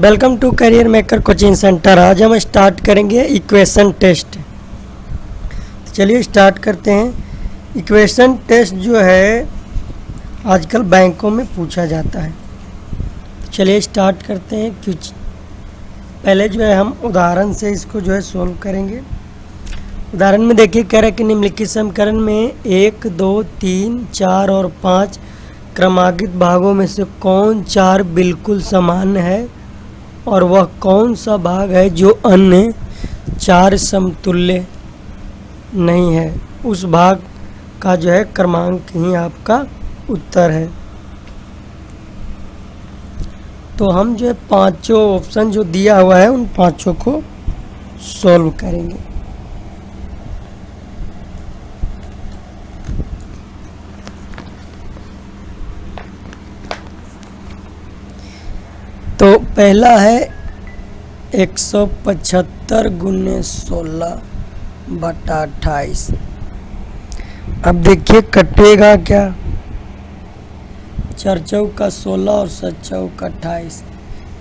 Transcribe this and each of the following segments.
Welcome to career maker coaching centre. आज हम start करेंगे इक्वेशन टेस्ट। तो चलिए स्टार्ट करते हैं। इक्वेशन टेस्ट जो है आजकल बैंकों में पूछा जाता है। चलिए स्टार्ट करते हैं। कुछ पहले जो है हम उदाहरण से इसको जो है सोल्व करेंगे। उदाहरण में देखिए कह रहा है कि निम्नलिखित समीकरण में 1, 2, 3, 4 और 5 क्रमांकित भागों में से कौन 4 बिल्कुल समान है और वह कौन सा भाग है जो अन्य 4 समतुल्य नहीं है। उस भाग का जो है क्रमांक ही आपका उत्तर है। तो हम जो है पांचों ऑप्शन जो दिया हुआ है उन पांचों को सॉल्व करेंगे। तो पहला है 175 × 16 बटा 28। अब देखिए कटेगा क्या। 4 चौका 16 और 7 चौका 28,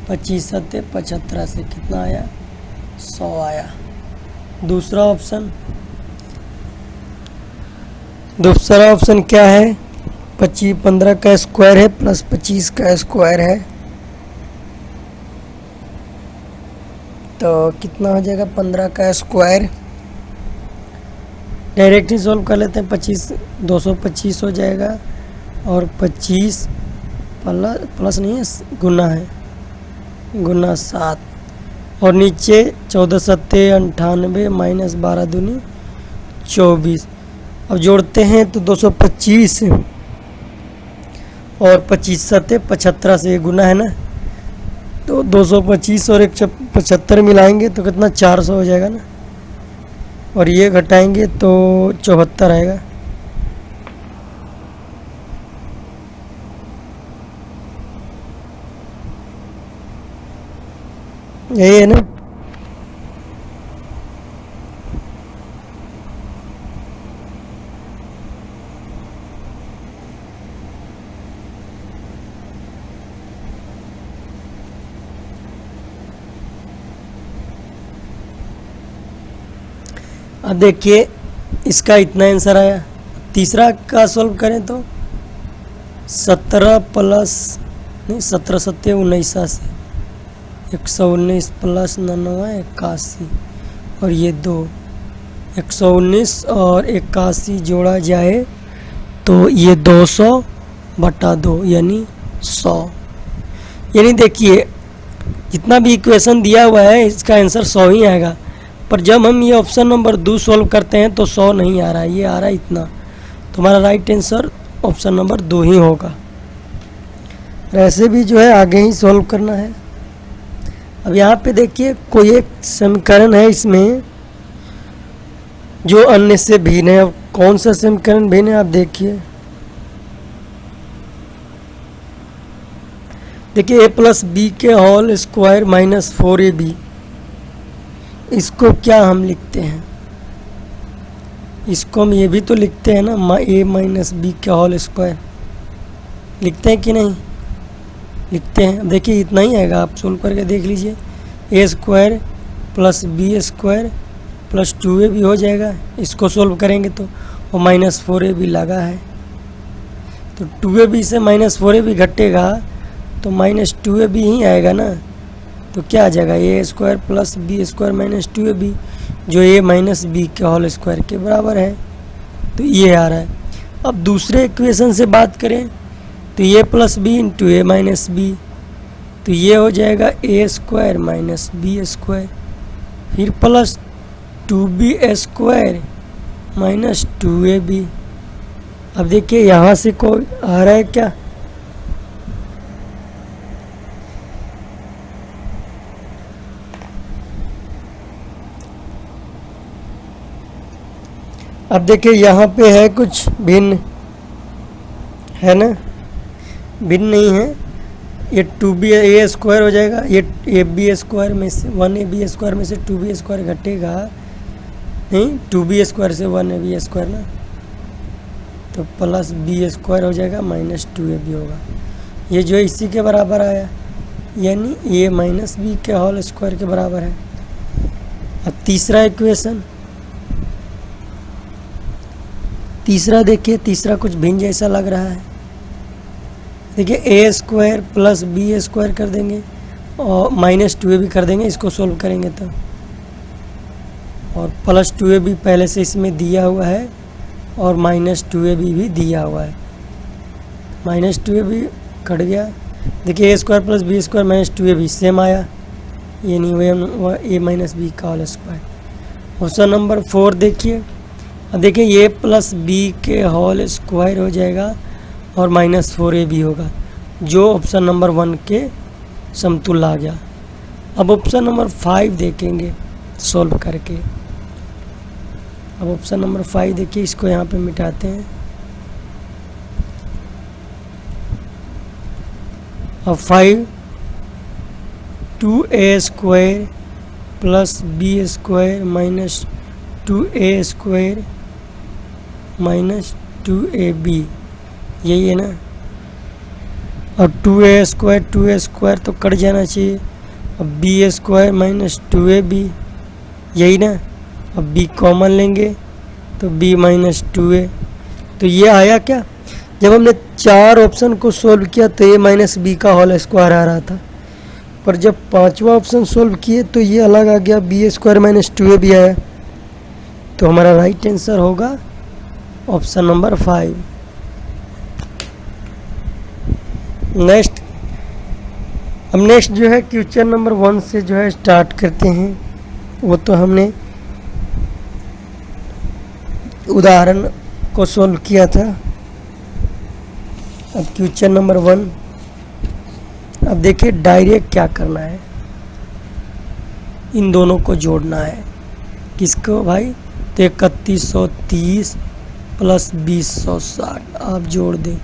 25 सत्ते 75 से कितना आया 100 आया। दूसरा ऑप्शन क्या है, 25 15 का स्क्वायर है प्लस 25 का स्क्वायर है, तो कितना हो जाएगा 15 का स्क्वायर। डायरेक्ट ही सॉल्व कर लेते हैं। 25 225 हो जाएगा और 25 प्लस नहीं है गुना है, गुना 7 और नीचे 14 सत्ते 98 माइनस 12 दूनी 24। अब जोड़ते हैं तो 225 और 25 सत्ते 75 से गुना है ना, तो 225 और 175 मिलाएंगे तो कितना 400 हो जाएगा ना, और ये घटाएंगे तो 74 आएगा। यही है ना। अब देखिए इसका इतना आंसर आया। तीसरा का सॉल्व करें तो 17 प्लस नहीं 17 सत्ते 19 से 119 प्लस 99 81 और ये 2 119 और 81 जोड़ा जाए तो ये 200 बटा 2 यानी 100। यानी देखिए जितना भी इक्वेशन दिया हुआ है इसका आंसर 100 ही आएगा, पर जब हम ये ऑप्शन नंबर 2 सॉल्व करते हैं तो 100 नहीं आ रहा है, ये आ रहा है इतना। तो हमारा राइट आंसर ऑप्शन नंबर 2 ही होगा। ऐसे भी जो है आगे ही सॉल्व करना है। अब यहाँ पे देखिए कोई एक समीकरण है इसमें जो अन्य से भिन्न है। अब कौन सा समीकरण भिन्न है आप देखिए। देखिए a + b के होल स्क्वायर माइनस 4ab, इसको क्या हम लिखते हैं, इसको हम ये भी तो लिखते हैं ना a - b का होल स्क्वायर, लिखते हैं कि नहीं लिखते हैं। अब देखिए इतना ही आएगा, आप सोल्व करके देख लीजिए। a square plus b square plus 2ab हो जाएगा, इसको सोल्व करेंगे तो, और माइनस 4ab लगा है तो 2ab से माइनस 4ab घटेगा तो माइनस 2ab ही आएगा ना। तो क्या आ जाएगा a square plus b square minus 2ab, जो a - b के होल स्क्वायर के बराबर है। तो ये आ रहा है। अब दूसरे इक्वेशन से बात करें तो a + b into a - b, तो ये हो जाएगा a square minus b square, फिर plus 2b square minus 2ab। अब देखिए यहाँ से कोई आ रहा है क्या, अब देखिए यहाँ पे है कुछ भिन्न है ना, भिन्न नहीं है। ये 2b a स्क्वायर हो जाएगा, ये ab स्क्वायर में से 1ab स्क्वायर में से 2b स्क्वायर घटेगा नहीं, 2b स्क्वायर से 1ab स्क्वायर ना, तो प्लस b स्क्वायर हो जाएगा माइनस 2ab होगा। ये जो है इसी के बराबर आया। यानी ए माइनस बी के होल स्क्वायर के बराबर है। अब तीसरा इक्वेशन, तीसरा देखिए, तीसरा कुछ भिन्न जैसा लग रहा है। देखिए A square plus B square कर देंगे और माइनस 2a भी कर देंगे इसको सोल्व करेंगे तो, और प्लस 2a भी पहले से इसमें दिया हुआ है और माइनस 2a भी दिया हुआ है। माइनस 2a भी कट गया। देखिए A square plus B square minus 2a भी सेम आया, यानी वह ए माइनस बी का होल स्क्वायर। ऑप्शन नंबर 4 देखिए। अब देखिए ए प्लस बी के होल स्क्वायर हो जाएगा और माइनस 4a भी होगा, जो ऑप्शन नंबर 1 के समतुल्य आ गया। अब ऑप्शन नंबर 5 देखेंगे सॉल्व करके। अब ऑप्शन नंबर 5 देखिए, इसको यहाँ पे मिटाते हैं। अब 5 2a square plus B square minus 2a square minus 2ab, यही है ना। और 2a स्क्वायर तो कट जाना चाहिए। अब बी स्क्वायर माइनस 2ab, यही ना। अब b कॉमन लेंगे तो b माइनस 2a, तो ये आया क्या। जब हमने 4 ऑप्शन को सोल्व किया तो a माइनस बी का होल स्क्वायर आ रहा था, पर जब 5वां ऑप्शन सोल्व किए तो ये अलग आ गया, बी स्क्वायर माइनस 2ab आया। तो हमारा राइट आंसर होगा ऑप्शन नंबर 5। नेक्स्ट, अब नेक्स्ट जो है क्वेश्चन नंबर 1 से जो है स्टार्ट करते हैं। वो तो हमने उदाहरण को सॉल्व किया था। अब क्वेश्चन नंबर 1, अब देखिए डायरेक्ट क्या करना है, इन दोनों को जोड़ना है। किसको भाई, तो 3130 प्लस 2060 आप जोड़ दें,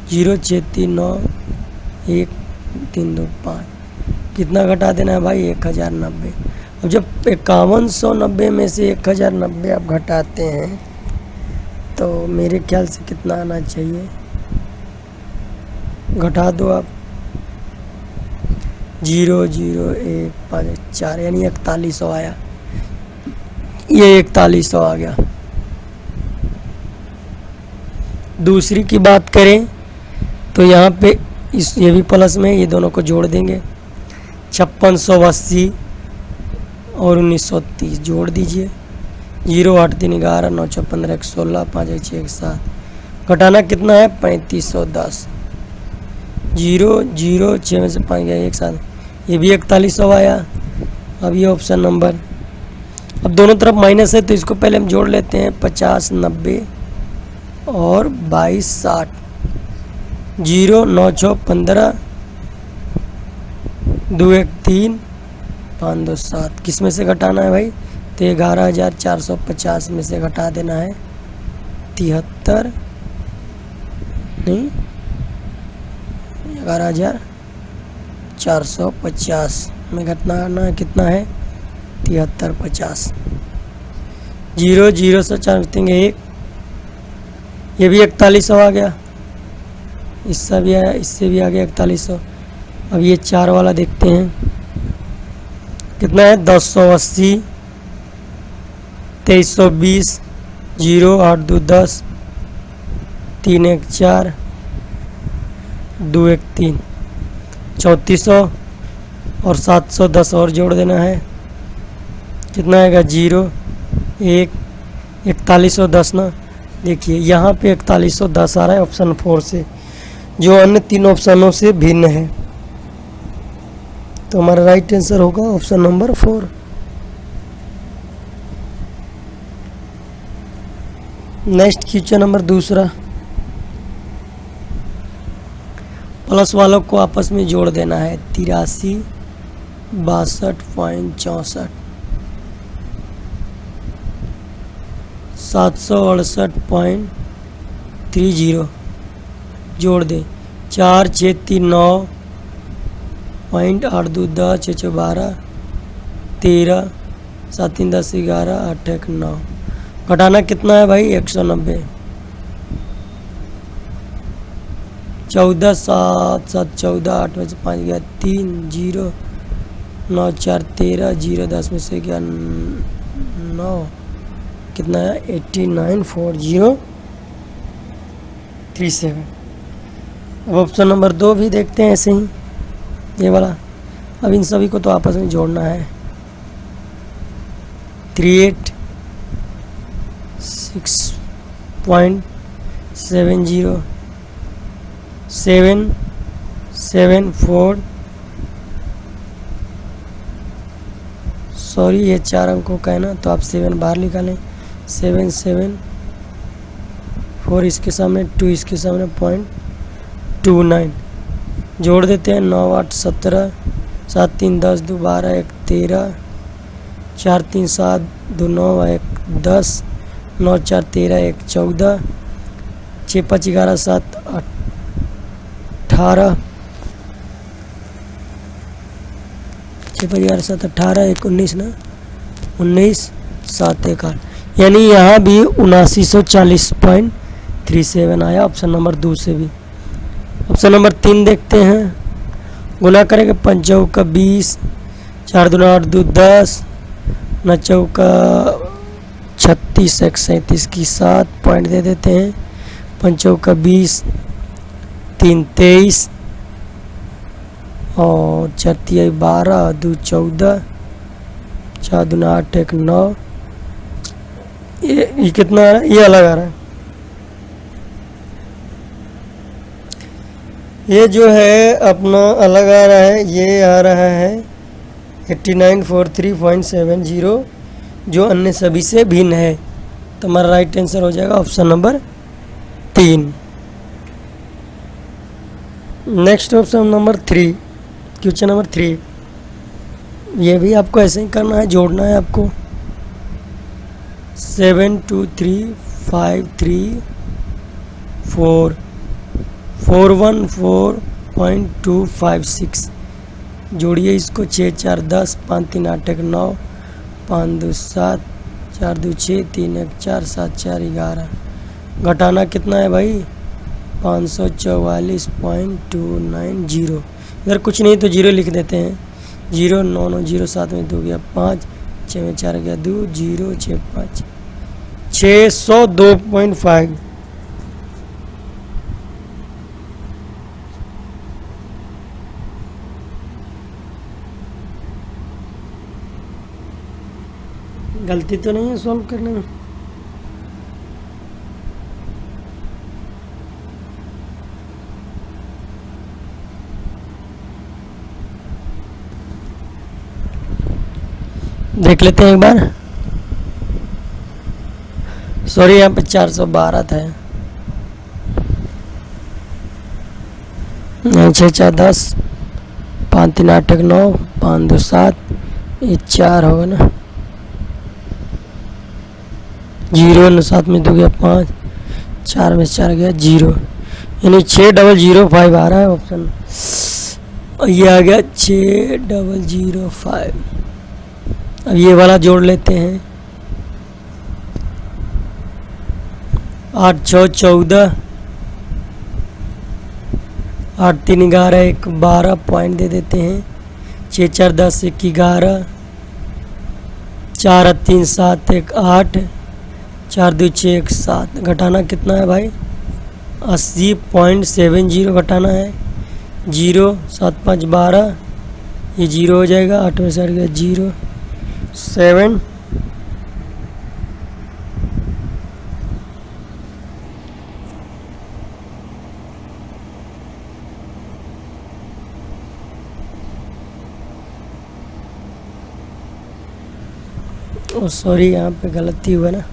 0 6 3 9 1 3 2 5, कितना घटा देना है भाई 1090। अब जब 5190 में से 1090 आप घटाते हैं तो मेरे ख्याल से कितना आना चाहिए, घटा दो आप, 0 0 1 5 4, यानी 4100 आया। ये 4100 आ गया। दूसरी की बात करें तो यहाँ पे ये भी प्लस में, ये दोनों को जोड़ देंगे, 5680 और 1930 जोड़ दीजिए, 0 8 3 11 9 6 15 1 16 5 1 6 1 7, घटाना कितना है 3510, 0 0 6 में से 5 गया 1 7, ये भी 4100 आया। अब ये ऑप्शन नंबर, अब दोनों तरफ माइनस है तो इसको पहले हम जोड़ लेते हैं, 50 90 और 22 60, 0 9 6 15 2 1 3 5 2 7, किस में से घटाना है भाई, तो 11450 में से घटा देना है 73, नहीं 11450 में घटाना कितना है 7350, 0 0 से 4 देंगे 1, ये भी 4100 आ गया, इससे भी आया, इससे भी आ गया 4100। अब ये 4 वाला देखते हैं कितना है, 1080 2320, 0 8 2 10 3 1 4 2 1 3, 3400 और 710 और जोड़ देना है, कितना आएगा 0 1 4110 ना। देखिए यहाँ पे 4110 आ रहा है ऑप्शन 4 से, जो अन्य 3 ऑप्शनों से भिन्न है। तो हमारा राइट आंसर होगा option number 4। Next question number 2, plus वालों को आपस में जोड़ देना है, 83 62.64, 768.30 जोड़ दें, 4 6 3 9.8 2 10 6 6 12 13 7 3 10 11 8 1 9, घटाना कितना है भाई 190, 14 7 7 14, 8 में से 5 गया 3, 0 9 4 13, 0 10 में से गया 9, कितना है 894037। अब ऑप्शन नंबर 2 भी देखते हैं ऐसे ही, ये वाला। अब इन सभी को तो आपस में जोड़ना है। 38,6.70 774, सॉरी ये 4 अंकों का है ना, तो आप 7 बाहर निकालें। 774 इसके सामने 2 इसके सामने 0.29 जोड़ देते हैं। 9 8 17, 7 3 10, 2 12, 1 13, 4 3 7, 2 9, 1 10, 9 4 13, 1 14, 6 5 11, 7 18, 6 5 11 7 18, 1 19 ना, 19 7 1 8, यानी यहाँ भी 7940.37 आया ऑप्शन नंबर 2 से भी। ऑप्शन नंबर 3 देखते हैं। गुना करेंगे 5 चौका 20, 4 दूना 8 2 10, 9 चौका 36, 1 37 की 7 पॉइंट दे देते हैं। 5 चौका 20, 3 23 और 4 तिहाई 12, 2 14, 4 दूना 8 1 9। ये कितना आ रहा है? ये अलग आ रहा है। ये जो है अपना अलग आ रहा है, ये आ रहा है 8943.70, जो अन्य सभी से भिन्न है। तो हमारा राइट आंसर हो जाएगा option number 3। Next option number 3, question number 3। ये भी आपको ऐसे ही करना है, जोड़ना है आपको। 72353 414.256 जोड़िए इसको। 6 4 10, 5 3 8 1 9, 5 2 7, 4 2 6, 3 1 4, 7 4 11। घटाना कितना है भाई? 544.290। इधर कुछ नहीं तो 0 लिख देते हैं। 0 9 9 0, 7 में 2 गया 5, 6 में 4 गया 2, 0 6 5, 602.5। गलती तो नहीं है सॉल्व करने में? देख लेते हैं एक बार। सॉरी यहाँ पे 412 था। 6 4 10, 5 3 8 1 9, 5 2 7, ये 4 होगा ना। 0 7 में 2 गया 5, 4 में 4 गया 0, यानी 6005 आ रहा है ऑप्शन। और ये आ गया 6005। अब ये वाला जोड़ लेते हैं। 8 6 14, 8 3 11, 1 12 पॉइंट दे देते हैं। 6 4 10, 1 11, 4 3 7 1 8, 4 2 6 1 7। घटाना कितना है भाई? 80.70 घटाना है। 0 7 5 12, ये 0 हो जाएगा। 8 में से गया 0 7, ओ सॉरी यहाँ पे गलती हुआ ना।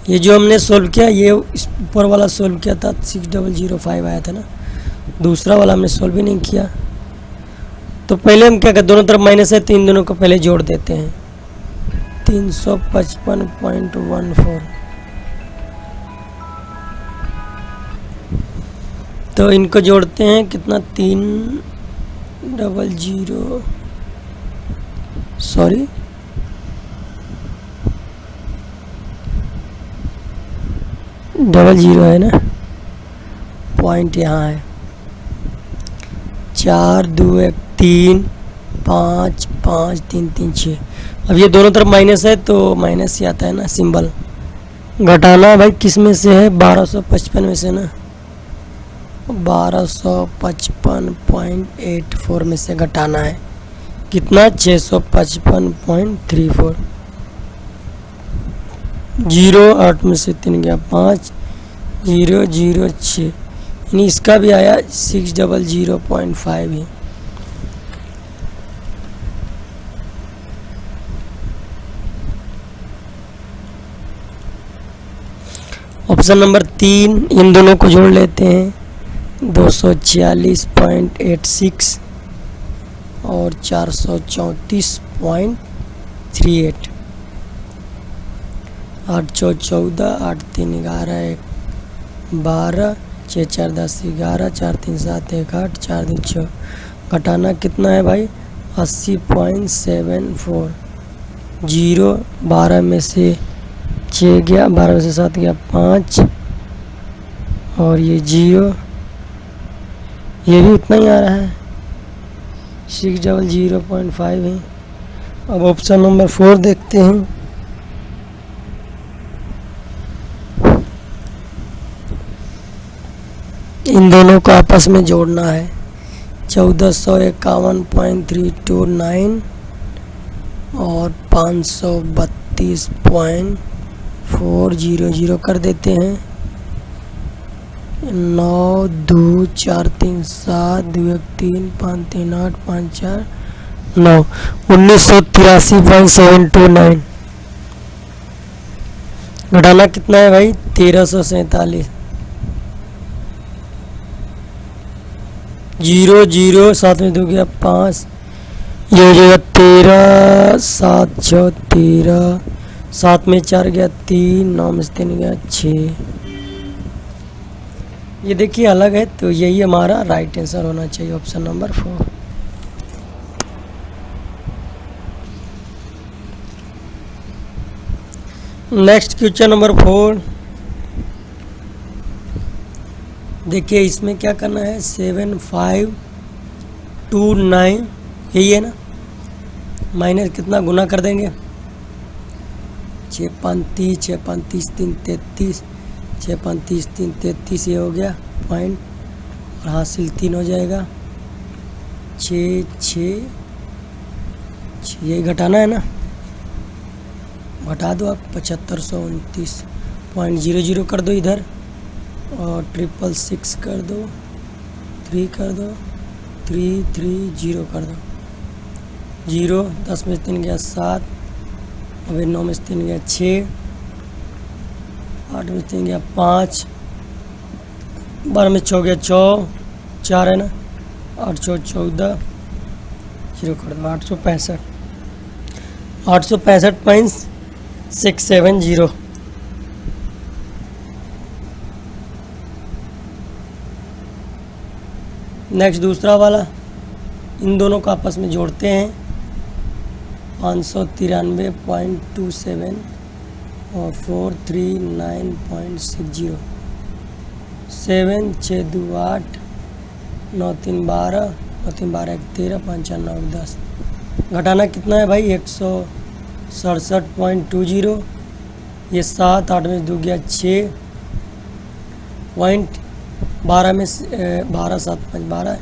ये जो हमने सोल्व किया, ये ऊपर वाला सोल्व किया था 6005 आया था ना। दूसरा वाला हमने सोल्व ही नहीं किया। तो पहले हम क्या करते, दोनों तरफ माइनस है तो इन दोनों को पहले जोड़ देते हैं। 355.14। तो इनको जोड़ते हैं, कितना 300, सॉरी डबल जीरो है ना, पॉइंट यहाँ है। 4 2 1 3 5 5 3 3 6। अब ये दोनों तरफ माइनस है तो माइनस ही आता है ना सिंबल। घटाना भाई किस में से है, 1255 में से ना, 1255.84 में से घटाना है, कितना 655.34। 0 8 में से 3 गया 5, 0 0 6, यानी इसका भी आया 600.5 ही। ऑप्शन नंबर 3, इन दोनों को जोड़ लेते हैं, 246.86 और 434.38। 8 4 14, 8 3 11, 1 12, 6 4 10 11, 4 3 7 1 8, 4 2 6। घटाना कितना है भाई, 80.74। 0 12 में से 6 गया, 12 में से 7 गया 5, और ये 0, ये भी उतना ही आ रहा है, 600.5 है। अब ऑप्शन नंबर 4 देखते हैं। इन दोनों को आपस में जोड़ना है, 1451.329 और 532.400 कर देते हैं। 9 2 4 3 7 2 1 3 5 3 8 5 4 9, 1983.729। घटाना कितना है भाई, 1347। 0 0 7 में 2 गया 5, ये हो जाएगा 13 7 6 13, 7 में 4 गया 3, 9 में 3 गया 6। ये देखिए अलग है, तो यही हमारा राइट आंसर होना चाहिए, option number 4। Next question number 4 देखिए, इसमें क्या करना है, 7529, यही है ना, माइनस कितना गुना कर देंगे, 6 5 30, 6 5 30 3 33, 6 5 30 3 33, ये हो गया पॉइंट, और हासिल 3 हो जाएगा, 6 6 6, यही घटाना है ना, घटा दो आप, 7529.00 कर दो इधर, और 666 कर दो, 3 कर दो, 3 3 0 कर दो, 0 10 में 3 गया 7, अभी 9 में 3 गया 6, 8 में 3 गया 5, 12 में 6 गया 4 है ना, 8 4 14, 0 कर दो, 865.670। नेक्स्ट दूसरा वाला, इन दोनों को आपस में जोड़ते हैं, 593.27 और 439.60। 7 6 2 8, 9 3 12, 9 3 12 1 13, 5 4 9 10। घटाना कितना है भाई, 167.20, ये 7 8 में 2 गया 6, पॉइंट 12 में 12 7 5 12,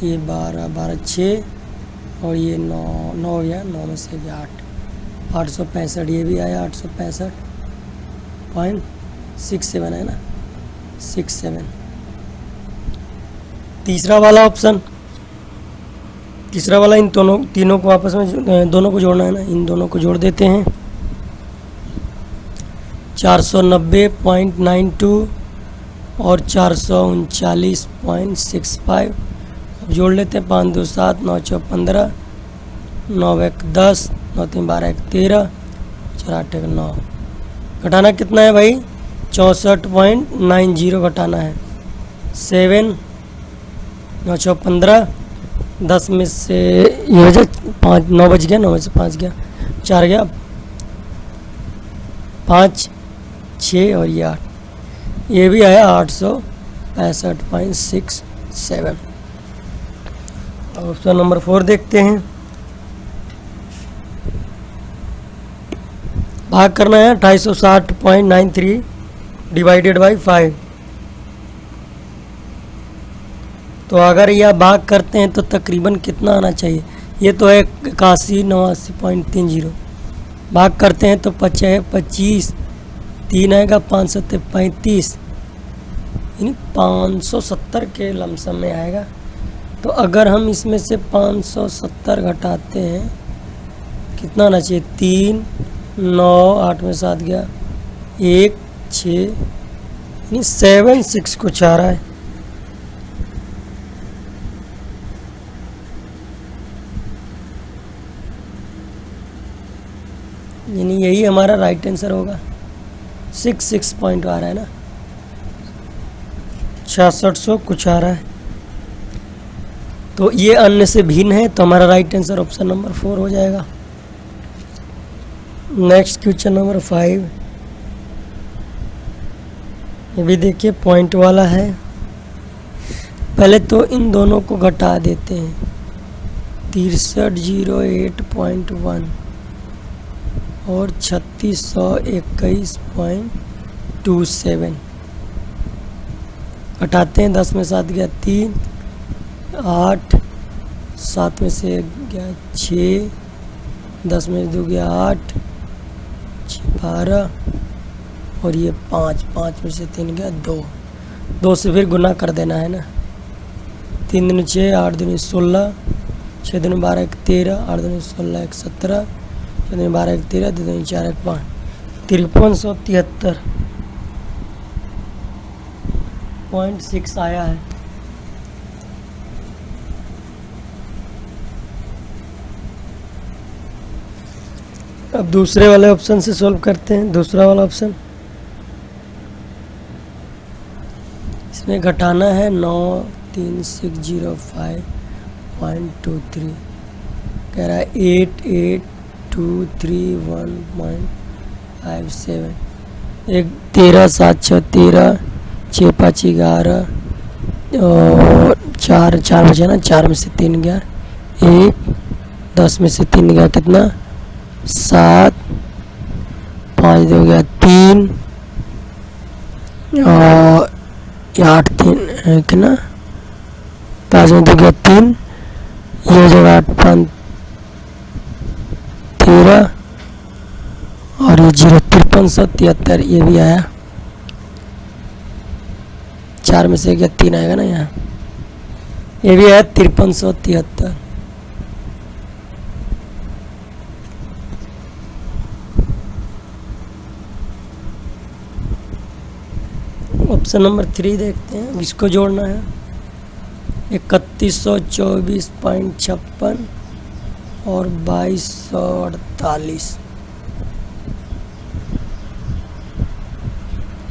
ये 12 12 6, और ये 9 9 गया, 9 में से गया 8, 865, ये भी आया 865.67 है ना, 67। तीसरा वाला ऑप्शन, तीसरा वाला, इन तीनों को आपस में दोनों को जोड़ना है ना, इन दोनों को जोड़ देते हैं, 490.92 और 439.65। अब जोड़ लेते हैं, 5 2 7, 9 4 15, 9 1 10, 9 3 12 1 13, 4 8 9, घटाना कितना है भाई 64.90 घटाना है। 7 9 6 15, 10 में से ये हो जाए 5 9 बज गया, 9 में से 5 गया, 4 गया, 5 6 और ये 8, ये भी आया 865.67। ऑप्शन नंबर 4 देखते हैं। भाग करना है 2860.93 डिवाइडेड बाई 5। तो अगर यह भाग करते हैं तो तकरीबन कितना आना चाहिए, ये तो है 8189.30, भाग करते हैं तो 25 3 आएगा, 5 7 35, यानी 570 के लमसम में आएगा। तो अगर हम इसमें से 570 घटाते हैं कितना आना चाहिए, 3 9 8 में 7 गया, 1 6, यानी 7 6 कुछ आ रहा है। यानी यही हमारा राइट आंसर होगा। 6 पॉइंट आ रहा है ना, 6600 कुछ आ रहा है। तो ये अन्य से भिन्न है, तो हमारा राइट आंसर ऑप्शन नंबर 4 हो जाएगा। नेक्स्ट क्वेश्चन नंबर 5, ये भी देखिए पॉइंट वाला है। पहले तो इन दोनों को घटा देते हैं, 6308.1 और 3621.27 घटाते हैं। 10 में 7 गया 3, 8 7 में से गया 6, 10 में 2 गया 8, 12 और ये 5 में से 3 गया 2 से फिर गुना कर देना है ना। 3 दूनी 6, 8 दूनी 16, 6 दूनी 12 1 13, 8 दूनी 16 1 17, 6 दूनी 12 1 13, 2 दूनी 4 1 5, 5373.6 आया है। अब दूसरे वाले ऑप्शन से सॉल्व करते हैं। दूसरा वाला ऑप्शन, इसमें घटाना है 93605.23, कह रहा है 8823.57, 13 7 6 13, 6 5 11 और 4 बचे ना, 4 में से 3 गया 1, 10 में से 3 गया कितना 7, 5 2 गया 3 और 8 3 कितना 5 में 2 गया 3, ये हो जाएगा 8 5 13 और ये 5373, ये भी आया। 4 में से गया 3 आएगा ना यहाँ, ये भी आया 5373। ऑप्शन नंबर 3 देखते हैं, इसको जोड़ना है 3124.56 और 2248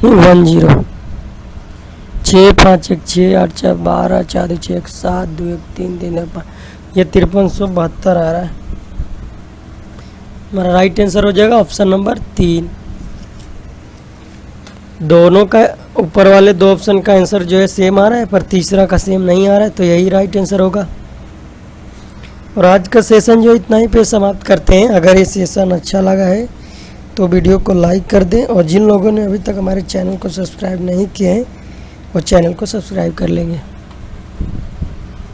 10, 6 5 1 6 8 4 12 4 2 6 1 7 2 1 3 3 2 5, ये 5372 आ रहा है। हमारा राइट आंसर हो जाएगा ऑप्शन नंबर 3। दोनों का ऊपर वाले 2 ऑप्शन का आंसर जो है सेम आ रहा है, पर तीसरा का सेम नहीं आ रहा है, तो यही राइट आंसर होगा। और आज का सेशन जो इतना ही पे समाप्त करते हैं। अगर ये सेशन अच्छा लगा है तो वीडियो को लाइक कर दें, और जिन लोगों ने अभी तक हमारे चैनल को सब्सक्राइब नहीं किए हैं वो चैनल को सब्सक्राइब कर लेंगे।